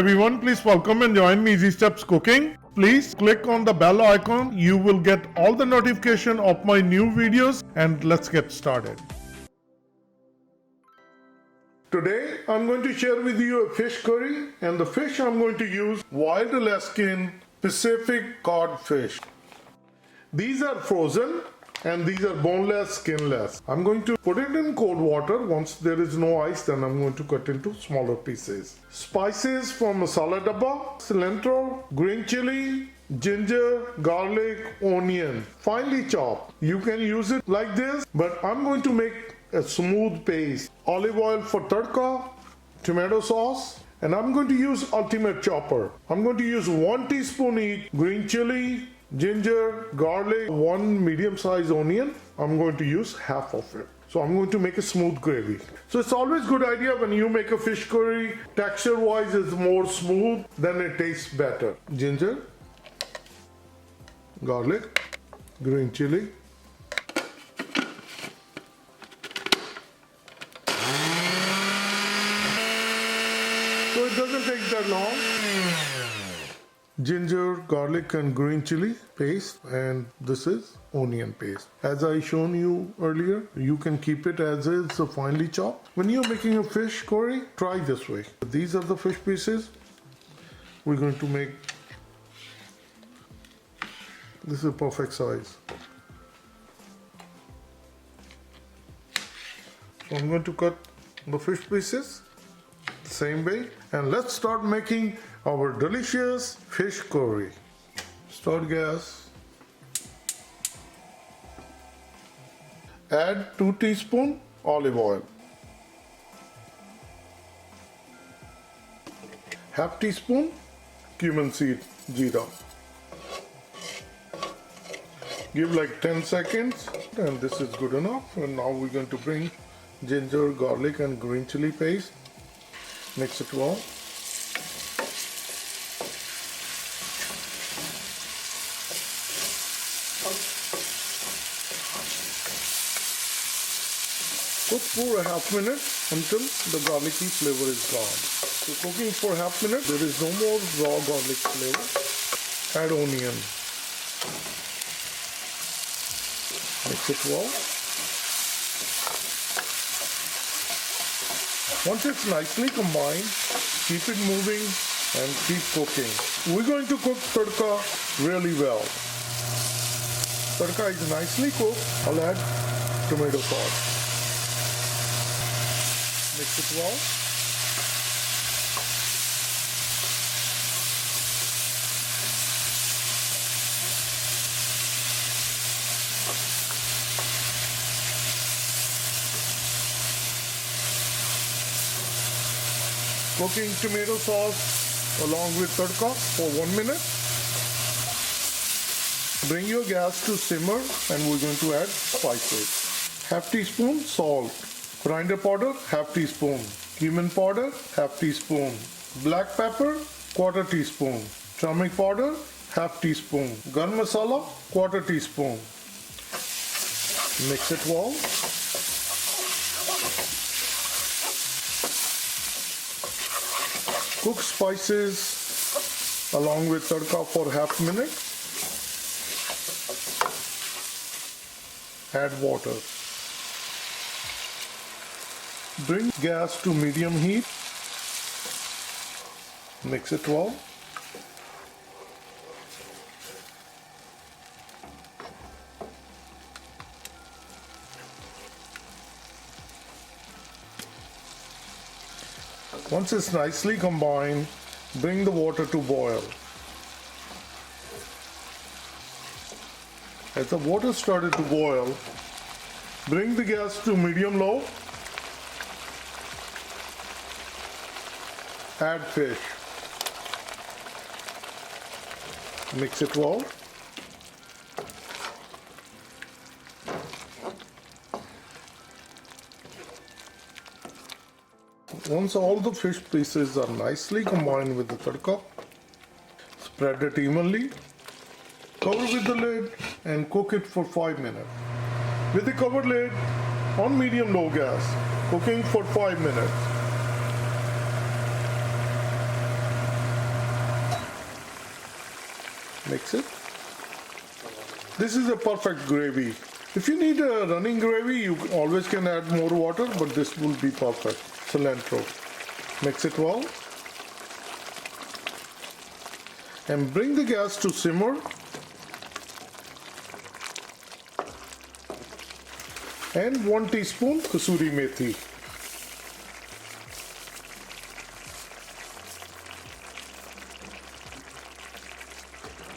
everyone, please welcome and join me Easy Steps Cooking. Please click on the bell icon. You will get all the notification of my new videos, and let's get started. Today I'm going to share with you a fish curry, and the fish I'm going to use wild Alaskan Pacific cod fish. These are frozen and these are boneless, skinless. I'm going to put it in cold water. Once there is no ice, then I'm going to cut into smaller pieces. Spices from masala dabba, cilantro, green chili, ginger, garlic, onion, finely chopped. You can use it like this, but I'm going to make a smooth paste. Olive oil for tadka, tomato sauce, and I'm going to use Ultimate Chopper. I'm going to use 1 teaspoon each green chili, ginger, garlic, 1 medium-sized onion. I'm going to use half of it. So I'm going to make a smooth gravy. So it's always a good idea when you make a fish curry, texture-wise it's more smooth, then it tastes better. Ginger, garlic, green chili. So it doesn't take that long. Ginger, garlic and green chili paste, and this is onion paste. As I shown you earlier, you can keep it as is, so finely chopped. When you're making a fish curry, try this way. These are the fish pieces. We're going to make, this is a perfect size. So I'm going to cut the fish pieces same way, and let's start making our delicious fish curry. Start gas. Add 2 teaspoons olive oil. Half teaspoon cumin seed, jeera. Give like 10 seconds, and this is good enough. And now we're going to bring ginger, garlic and green chili paste. Mix it well. Cook for a half minute until the garlicky flavor is gone. So cooking for half minute, there is no more raw garlic flavor. Add onion. Mix it well. Once it's nicely combined, keep it moving and keep cooking. We're going to cook tadka really well. Tadka is nicely cooked. I'll add tomato sauce. Mix it well. Cooking tomato sauce along with tadka for 1 minute. Bring your gas to simmer and we're going to add spices. Half teaspoon salt. Coriander powder, half teaspoon. Cumin powder, half teaspoon. Black pepper, 1/4 teaspoon. Turmeric powder, half teaspoon. Garam masala, 1/4 teaspoon. Mix it well. Cook spices along with tadka for half minute. Add water. Bring gas to medium heat. Mix it well. Once it's nicely combined, bring the water to boil. As the water started to boil, bring the gas to medium-low. Add fish. Mix it well. Once all the fish pieces are nicely combined with the tadka, spread it evenly. Cover with the lid and cook it for 5 minutes. With the covered lid on medium-low gas, cooking for 5 minutes. Mix it. This is a perfect gravy. If you need a running gravy, you always can add more water, but this will be perfect. Cilantro. Mix it well. And bring the gas to simmer. And 1 teaspoon kasuri methi.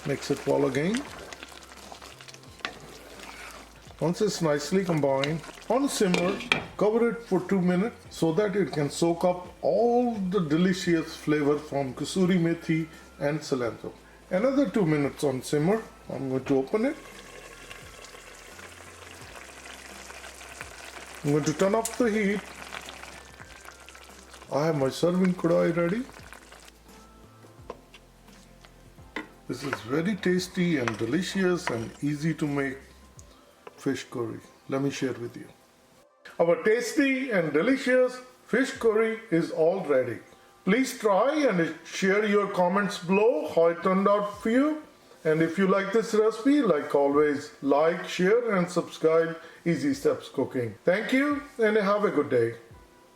Mix it well again. Once it's nicely combined, on simmer, cover it for 2 minutes so that it can soak up all the delicious flavor from kasuri methi and cilantro. Another 2 minutes on simmer. I'm going to open it. I'm going to turn off the heat. I have my serving kadai ready. This is very tasty and delicious and easy to make fish curry. Let me share with you. Our tasty and delicious fish curry is all ready. Please try and share your comments below how it turned out for you. And if you like this recipe, like always, like, share and subscribe Easy Steps Cooking. Thank you and have a good day.